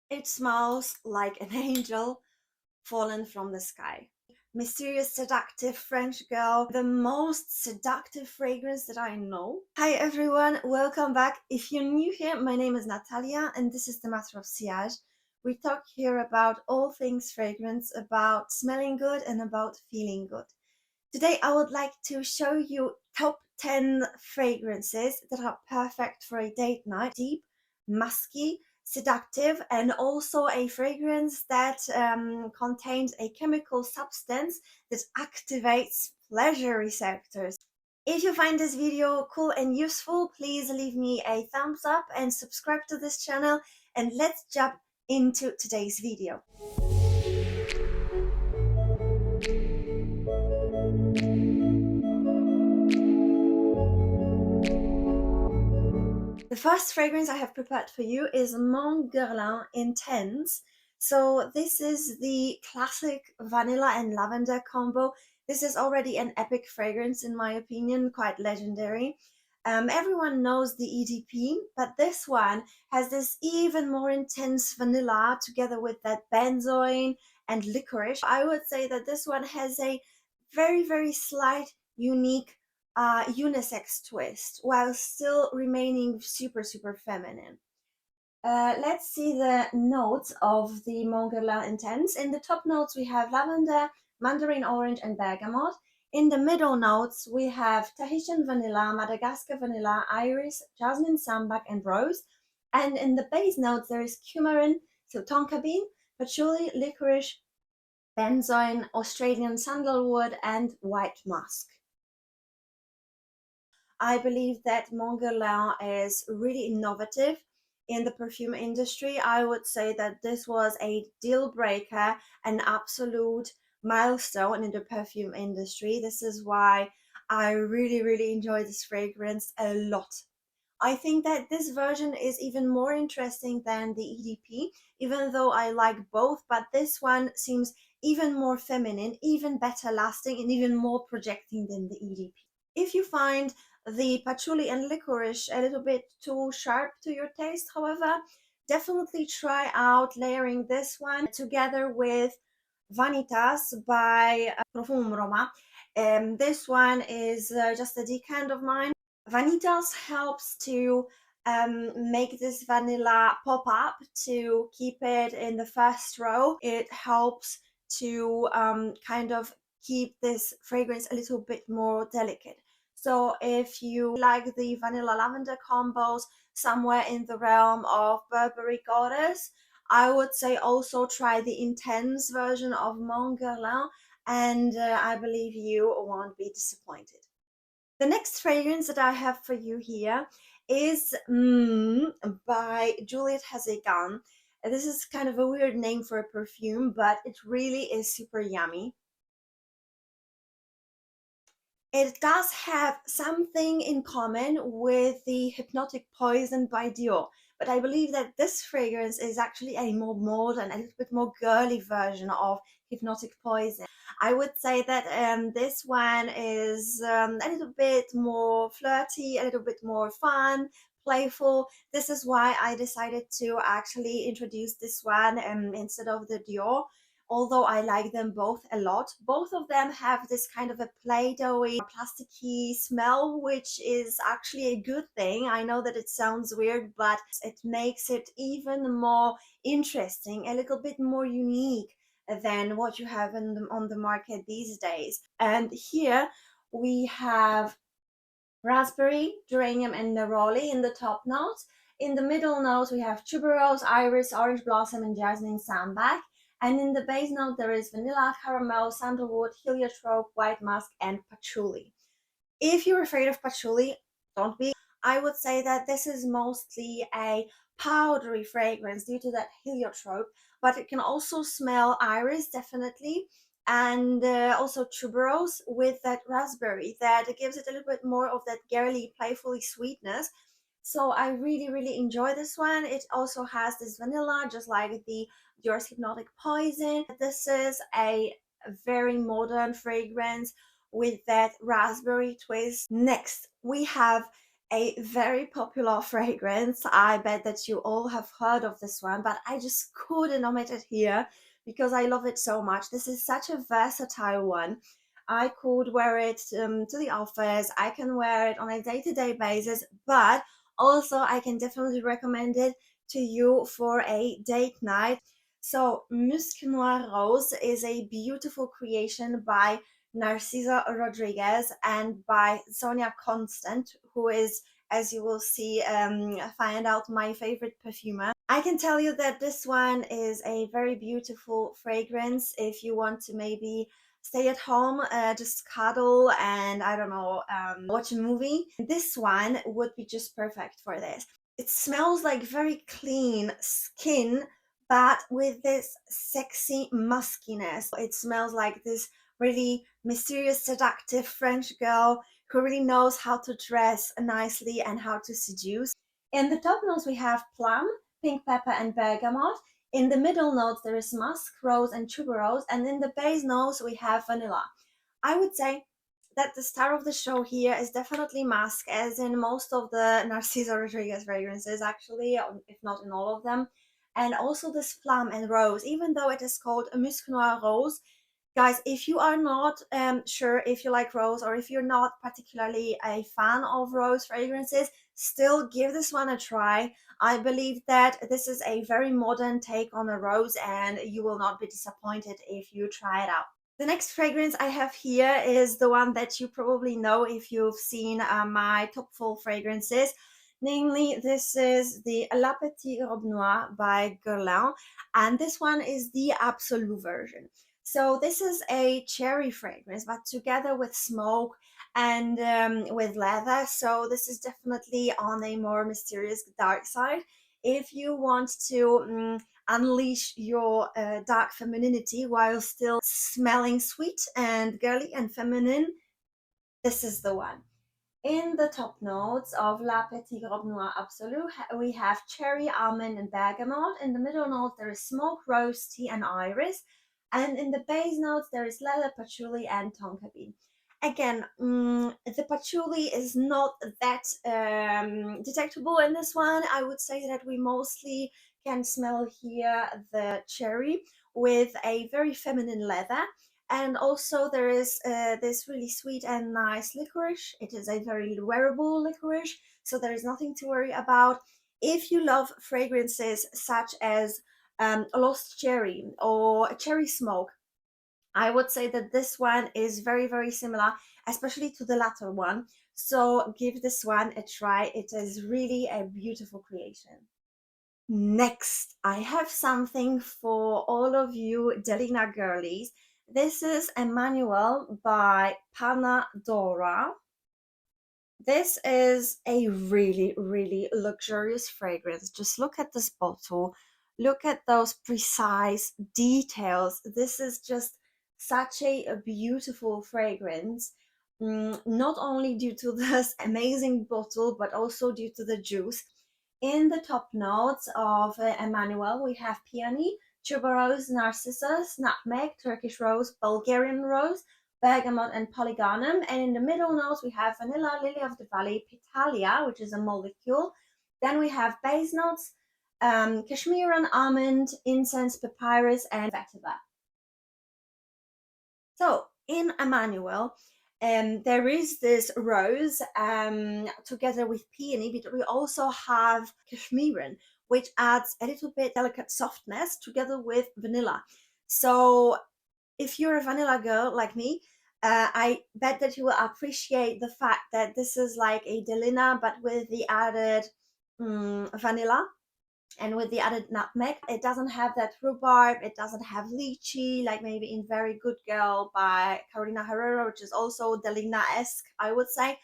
It smells like an angel fallen from the sky. Mysterious, seductive French girl, the most seductive fragrance that I know. Hi everyone, welcome back. If you're new here, my name is Natalia and this is the Matter of Sillage. We talk here about all things fragrance, about smelling good and about feeling good. Today I would like to show you top 10 fragrances that are perfect for a date night. Deep, musky, seductive, and also a fragrance that contains a chemical substance that activates pleasure receptors. If you find this video cool and useful, please leave me a thumbs up and subscribe to this channel, and let's jump into today's video. The first fragrance I have prepared for you is Mon Guerlain Intense. So this is the classic vanilla and lavender combo. This is already an epic fragrance in my opinion, quite legendary. Everyone knows the EDP, but this one has this even more intense vanilla together with that benzoin and licorice. I would say that this one has a very slight, unique unisex twist while still remaining super feminine. Let's see the notes of the Mon Guerlain Intense. In the top notes we have lavender, mandarin orange and bergamot. In the middle notes we have Tahitian vanilla, Madagascar vanilla, iris, jasmine sambac and rose. And in the base notes there is coumarin, so tonka bean, patchouli, licorice, benzoin, Australian sandalwood and white musk. I believe that Mon Guerlain is really innovative in the perfume industry. I would say that this was a deal breaker, an absolute milestone in the perfume industry. This is why I really enjoy this fragrance a lot. I think that this version is even more interesting than the EDP, even though I like both, but this one seems even more feminine, even better lasting, and even more projecting than the EDP. If you find the patchouli and licorice a little bit too sharp to your taste, however, definitely try out layering this one together with Vanitas by Parfum Roma. This one is just a decant of mine. Vanitas helps to make this vanilla pop up, to keep it in the first row. It helps to kind of keep this fragrance a little bit more delicate. So if you like the vanilla lavender combos somewhere in the realm of Burberry Goddess, I would say also try the intense version of Mon Guerlain, and I believe you won't be disappointed. The next fragrance that I have for you here is by Juliette Has. This is kind of a weird name for a perfume, but it really is super yummy. It does have something in common with the Hypnotic Poison by Dior, but I believe that this fragrance is actually a more modern, a little bit more girly version of Hypnotic Poison. I would say that this one is a little bit more flirty, a little bit more fun, playful. This is why I decided to actually introduce this one instead of the Dior, although I like them both a lot. Both of them have this kind of a play-dohy, plasticky smell, which is actually a good thing. I know that it sounds weird, but it makes it even more interesting, a little bit more unique than what you have on the market these days. And here we have raspberry, geranium, and neroli in the top notes. In the middle notes, we have tuberose, iris, orange blossom, and jasmine sambac. And in the base note, there is vanilla, caramel, sandalwood, heliotrope, white musk, and patchouli. If you're afraid of patchouli, don't be. I would say that this is mostly a powdery fragrance due to that heliotrope, but it can also smell iris, definitely, and also tuberose with that raspberry that gives it a little bit more of that girly, playfully sweetness. So I really enjoy this one. It also has this vanilla, just like the Dior's Hypnotic Poison. This is a very modern fragrance with that raspberry twist. Next, we have a very popular fragrance. I bet that you all have heard of this one, but I just couldn't omit it here because I love it so much. This is such a versatile one. I could wear it to the office. I can wear it on a day-to-day basis, but also I can definitely recommend it to you for a date night. So Musc Noir Rose is a beautiful creation by Narciso Rodriguez and by Sonia Constant, who is, as you will see, find out, my favorite perfumer. I can tell you that this one is a very beautiful fragrance if you want to maybe stay at home, just cuddle and I don't know, watch a movie. This one would be just perfect for this. It smells like very clean skin, but with this sexy muskiness. It smells like this really mysterious, seductive French girl who really knows how to dress nicely and how to seduce. In the top notes, we have plum, pink pepper, and bergamot. In the middle notes, there is musk, rose, and tuberose. And in the base notes, we have vanilla. I would say that the star of the show here is definitely musk, as in most of the Narciso Rodriguez fragrances, actually, if not in all of them. And also this plum and rose, even though it is called a Musc Noir Rose. Guys, if you are not sure if you like rose, or if you're not particularly a fan of rose fragrances, still give this one a try. I believe that this is a very modern take on a rose, and you will not be disappointed if you try it out. The next fragrance I have here is the one that you probably know if you've seen my top 4 fragrances. Namely, this is the La Petite Robe Noire by Guerlain, and this one is the Absolue version. So this is a cherry fragrance, but together with smoke and with leather. So this is definitely on a more mysterious dark side. If you want to unleash your dark femininity while still smelling sweet and girly and feminine, this is the one. In the top notes of La Petite Robe Noire Absolue, we have cherry, almond, and bergamot. In the middle notes, there is smoke, rose, tea, and iris. And in the base notes, there is leather, patchouli, and tonka bean. Again, the patchouli is not that detectable in this one. I would say that we mostly can smell here the cherry with a very feminine leather. And also there is this really sweet and nice licorice. It is a very wearable licorice, so there is nothing to worry about. If you love fragrances such as lost cherry or cherry smoke, I would say that this one is very, very similar, especially to the latter one. So give this one a try. It is really a beautiful creation. Next, I have something for all of you Delina girlies. This is Emanuele by Pana Dora. This is a really, really luxurious fragrance. Just look at this bottle. Look at those precise details. This is just such a beautiful fragrance. Not only due to this amazing bottle, but also due to the juice. In the top notes of Emanuele, we have peony, tuberose, narcissus, nutmeg, Turkish rose, Bulgarian rose, bergamot, and polygonum. And in the middle notes, we have vanilla, lily of the valley, pitalia, which is a molecule. Then we have base notes, cashmere, almond, incense, papyrus, and vetiver. So in Emanuele, there is this rose together with peony, but we also have cashmere, which adds a little bit delicate softness together with vanilla. So if you're a vanilla girl like me, I bet that you will appreciate the fact that this is like a Delina, but with the added vanilla and with the added nutmeg. It doesn't have that rhubarb, it doesn't have lychee, like maybe in Very Good Girl by Carolina Herrera, which is also Delina-esque, I would say.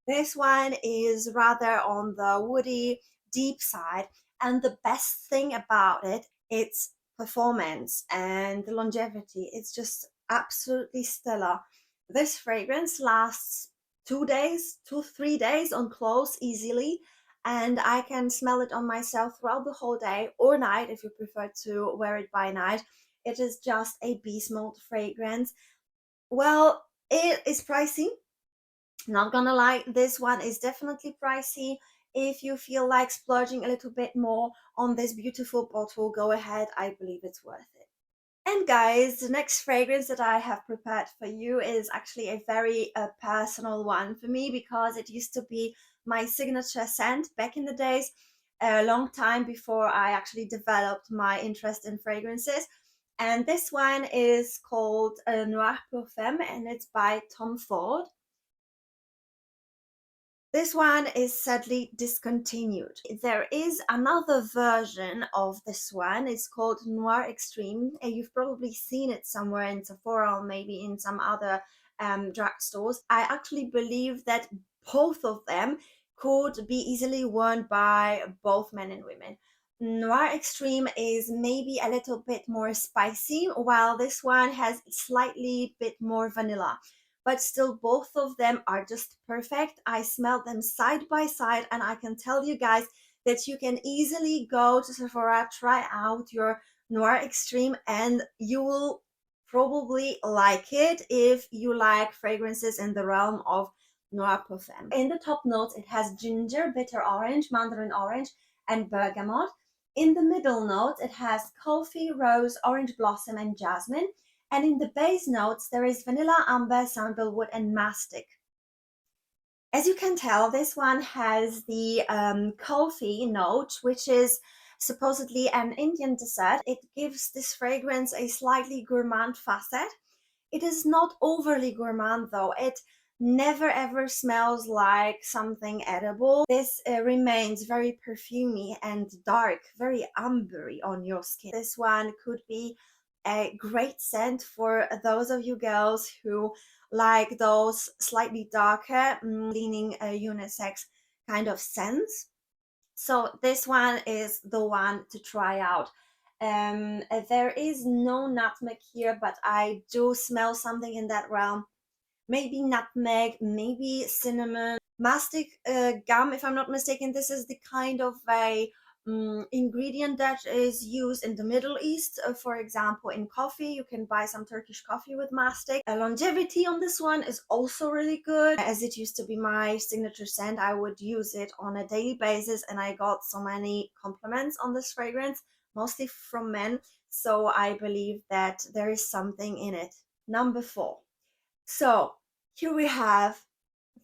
This one is rather on the woody, deep side, and the best thing about it, it's performance and the longevity. It's just absolutely stellar. This fragrance lasts 2 days, 3 days on clothes easily, and I can smell it on myself throughout the whole day or night if you prefer to wear it by night. It is just a beast mode fragrance. Well, it is pricey, Not gonna lie, this one is definitely pricey. If you feel like splurging a little bit more on this beautiful bottle, go ahead. I believe it's worth it. And guys, the next fragrance that I have prepared for you is actually a very personal one for me, because it used to be my signature scent back in the days, a long time before I actually developed my interest in fragrances. And this one is called Noir Parfum, and it's by Tom Ford. This one is sadly discontinued. There is another version of this one. It's called Noir Extreme, and you've probably seen it somewhere in Sephora or maybe in some other drugstores. I actually believe that both of them could be easily worn by both men and women. Noir Extreme is maybe a little bit more spicy, while this one has slightly bit more vanilla, but still both of them are just perfect. I smelled them side by side, and I can tell you guys that you can easily go to Sephora, try out your Noir Extreme, and you will probably like it if you like fragrances in the realm of Noir Parfum. In the top notes, it has ginger, bitter orange, mandarin orange, and bergamot. In the middle notes, it has coffee, rose, orange blossom, and jasmine. And in the base notes, there is vanilla, amber, sandalwood, and mastic. As you can tell, this one has the coffee note, which is supposedly an Indian dessert. It gives this fragrance a slightly gourmand facet. It is not overly gourmand though. It never ever smells like something edible. This remains very perfumey and dark, very ambery on your skin. This one could be a great scent for those of you girls who like those slightly darker, leaning unisex kind of scents. So this one is the one to try out. There is no nutmeg here, but I do smell something in that realm. Maybe nutmeg, maybe cinnamon, mastic gum, if I'm not mistaken. This is the kind of a ingredient that is used in the Middle East. For example, in coffee, you can buy some Turkish coffee with mastic. Longevity on this one is also really good. As it used to be my signature scent, I would use it on a daily basis, and I got so many compliments on this fragrance, mostly from men. So I believe that there is something in it. Number 4. So here we have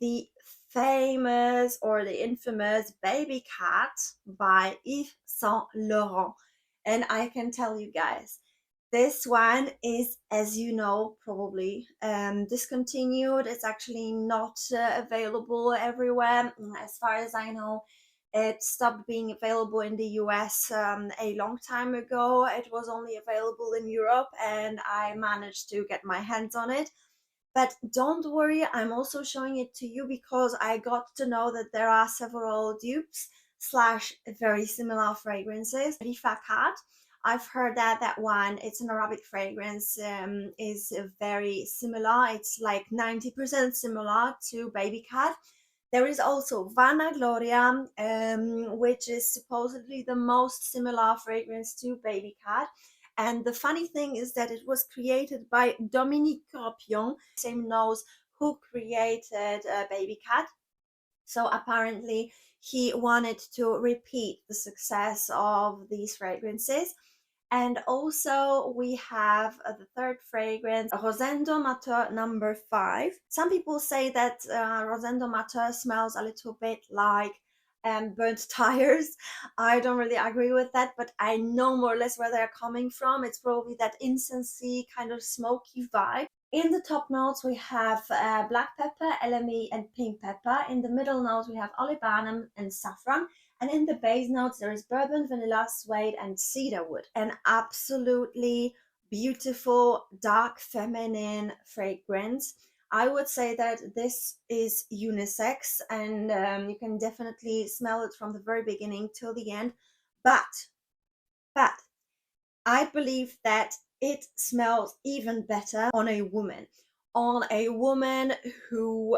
the famous or the infamous Babycat by Yves Saint Laurent. And I can tell you guys, this one is, as you know, probably discontinued. It's actually not available everywhere. As far as I know, it stopped being available in the US a long time ago. It was only available in Europe, and I managed to get my hands on it. But don't worry, I'm also showing it to you because I got to know that there are several dupes slash very similar fragrances. Rifaaqat, I've heard that that one, it's an Arabic fragrance, is very similar. It's like 90% similar to Babycat. There is also Vana Gloria, which is supposedly the most similar fragrance to Babycat. And the funny thing is that it was created by Dominique Corpion, same knows who created Babycat. So apparently he wanted to repeat the success of these fragrances. And also we have the third fragrance, Rosendo Mateu Nº. Some people say that Rosendo Mateu smells a little bit like burnt tires. I don't really agree with that, but I know more or less where they're coming from. It's probably that incensey kind of smoky vibe. In the top notes, we have black pepper, elemi, and pink pepper. In the middle notes, we have olibanum and saffron. And in the base notes, there is bourbon, vanilla, suede, and cedarwood. An absolutely beautiful, dark, feminine fragrance. I would say that this is unisex, and you can definitely smell it from the very beginning till the end. But I believe that it smells even better on a woman who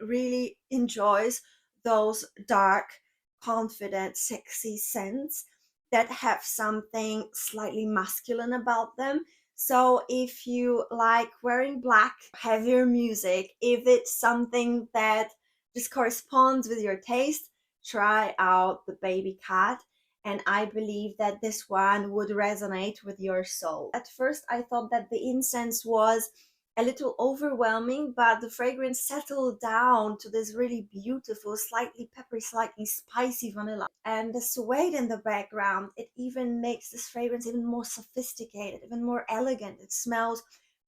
really enjoys those dark, confident, sexy scents that have something slightly masculine about them. So if you like wearing black, heavier music, if it's something that just corresponds with your taste, try out the Babycat. And I believe that this one would resonate with your soul. At first, I thought that the incense was a little overwhelming, but the fragrance settled down to this really beautiful, slightly peppery, slightly spicy vanilla. And the suede in the background, it even makes this fragrance even more sophisticated, even more elegant. It smells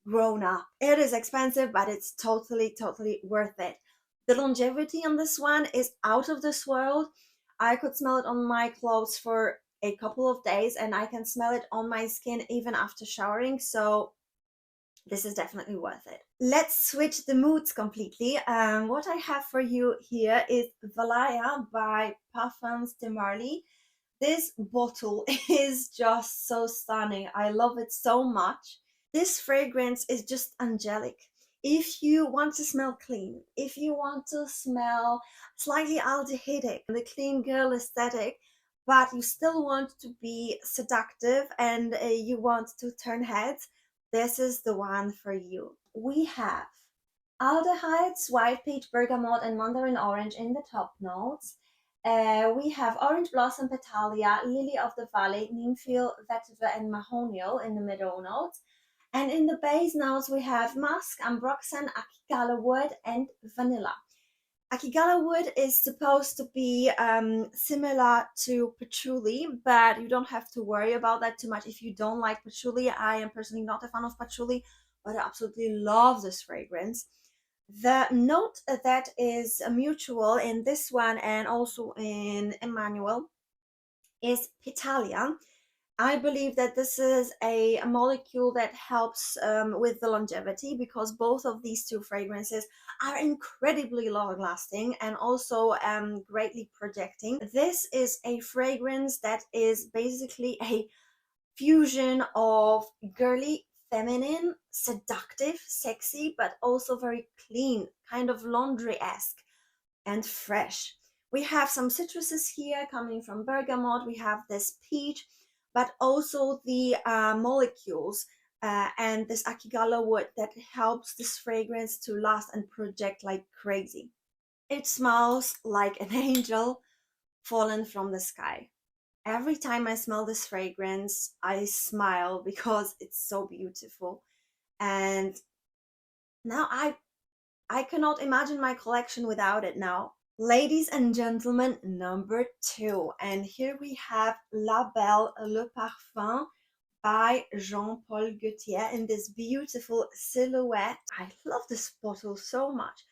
grown up. It is expensive, but it's totally, totally worth it. The longevity on this one is out of this world. I could smell it on my clothes for a couple of days, and I can smell it on my skin even after showering. So this is definitely worth it. Let's switch the moods completely. What I have for you here is Valaya by Parfums de Marly. This bottle is just so stunning. I love it so much. This fragrance is just angelic. If you want to smell clean, if you want to smell slightly aldehydic, the clean girl aesthetic, but you still want to be seductive and you want to turn heads, this is the one for you. We have aldehydes, white peach, bergamot, and mandarin orange in the top notes. We have orange blossom, petalia, lily of the valley, nympheal, vetiver, and mahonial in the middle notes. And in the base notes, we have musk, ambroxan, akigala wood, and vanilla. Akigala wood is supposed to be similar to patchouli, but you don't have to worry about that too much if you don't like patchouli. I am personally not a fan of patchouli, but I absolutely love this fragrance. The note that is mutual in this one and also in Emanuele is Petalia. I believe that this is a molecule that helps with the longevity, because both of these two fragrances are incredibly long lasting and also greatly projecting. This is a fragrance that is basically a fusion of girly, feminine, seductive, sexy, but also very clean, kind of laundry-esque and fresh. We have some citruses here coming from bergamot. We have this peach, but also the molecules and this akigala wood that helps this fragrance to last and project like crazy. It smells like an angel fallen from the sky. Every time I smell this fragrance, I smile because it's so beautiful. And now I cannot imagine my collection without it now. Ladies and gentlemen, number 2. And here we have La Belle Le Parfum by Jean-Paul Gaultier in this beautiful silhouette. I love this bottle so much.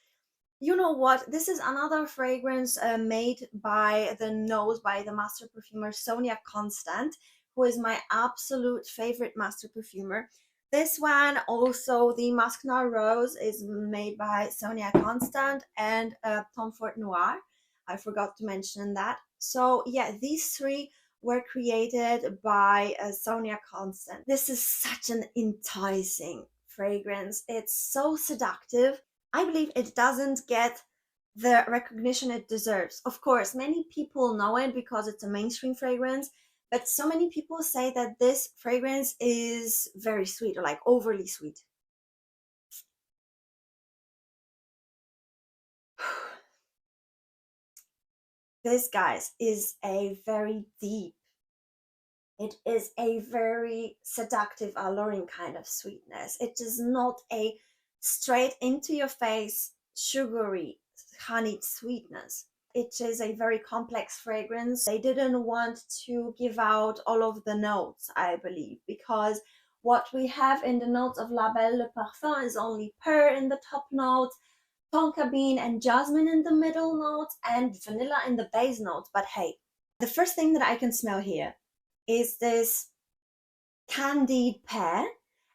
You know what? This is another fragrance made by the nose by the master perfumer Sonia Constant, who is my absolute favorite master perfumer. This one, also the Musc Rose, is made by Sonia Constant and Tom Ford Noir. I forgot to mention that. So yeah, these three were created by Sonia Constant. This is such an enticing fragrance. It's so seductive. I believe it doesn't get the recognition it deserves. Of course, many people know it because it's a mainstream fragrance, but so many people say that this fragrance is very sweet or like overly sweet. This, guys, is a very deep, it is a very seductive, alluring kind of sweetness. It is not a straight into your face, sugary, honeyed sweetness. It is a very complex fragrance. They didn't want to give out all of the notes, I believe, because what we have in the notes of La Belle Le Parfum is only pear in the top notes, tonka bean and jasmine in the middle notes, and vanilla in the base notes. But hey, the first thing that I can smell here is this candied pear,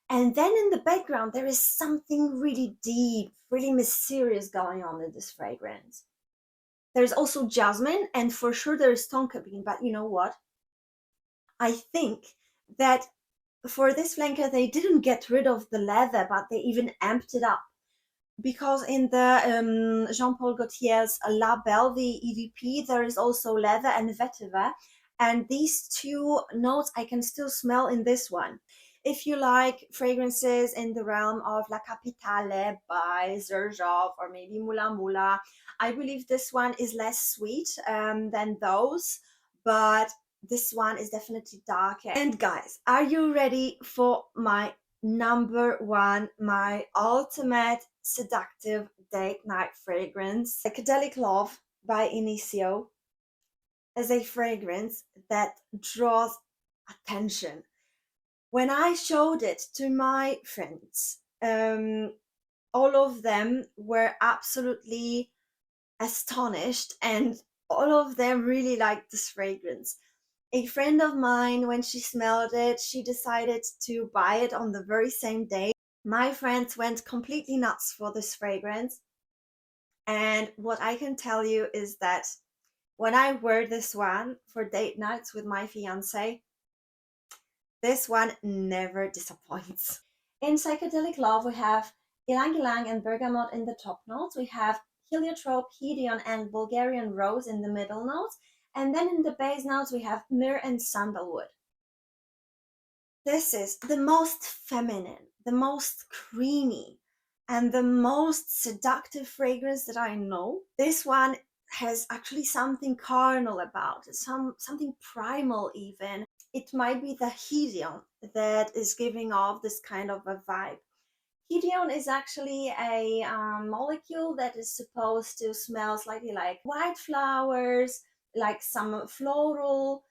and then in the background there is something really deep, really mysterious going on in this fragrance. There's also jasmine, and for sure there is tonka bean, but you know what? I think that for this flanker they didn't get rid of the leather, but they even amped it up. Because in the Jean-Paul Gaultier's La Belle, the EDP, there is also leather and vetiver, and these two notes I can still smell in this one. If you like fragrances in the realm of La Capitale by Xerjoff or maybe Mula Mula, I believe this one is less sweet than those, but this one is definitely darker. And guys, are you ready for my number one, my ultimate seductive date night fragrance? Psychedelic Love by Initio is a fragrance that draws attention. When I showed it to my friends, all of them were absolutely astonished and all of them really liked this fragrance. A friend of mine, when she smelled it, she decided to buy it on the very same day. My friends went completely nuts for this fragrance. And what I can tell you is that when I wear this one for date nights with my fiance, this one never disappoints. In Psychedelic Love, we have Ylang Ylang and Bergamot in the top notes. We have Heliotrope, Hedion, and Bulgarian Rose in the middle notes. And then in the base notes, we have Myrrh and Sandalwood. This is the most feminine, the most creamy, and the most seductive fragrance that I know. This one has actually something carnal about it, something primal even. It might be the Hedion that is giving off this kind of a vibe. Hedion is actually a molecule that is supposed to smell slightly like white flowers, like some floral,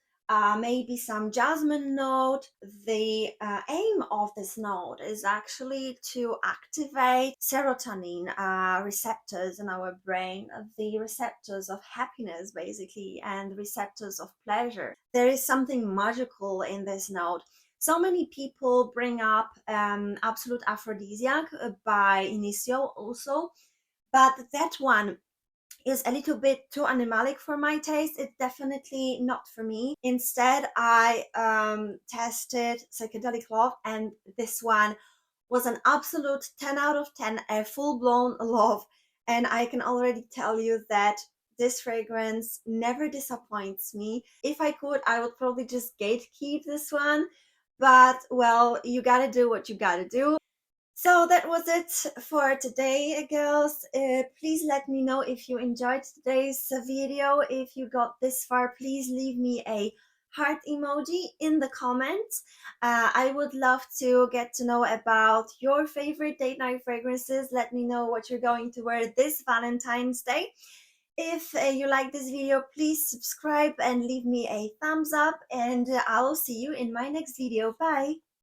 maybe some jasmine note. The aim of this note is actually to activate serotonin receptors in our brain, the receptors of happiness basically, and receptors of pleasure. There is something magical in this note. So many people bring up Absolute Aphrodisiac by Initio also, but that one is a little bit too animalic for my taste. It's definitely not for me. Instead, I tested Psychedelic Love, and this one was an absolute 10 out of 10, a full-blown love. And I can already tell you that this fragrance never disappoints me. If I could, I would probably just gatekeep this one, but well, you gotta do what you gotta do. So that was it for today, girls. Please let me know if you enjoyed today's video. If you got this far, please leave me a heart emoji in the comments. I would love to get to know about your favorite date night fragrances. Let me know what you're going to wear this Valentine's Day. If you like this video, please subscribe and leave me a thumbs up, and I'll see you in my next video. Bye!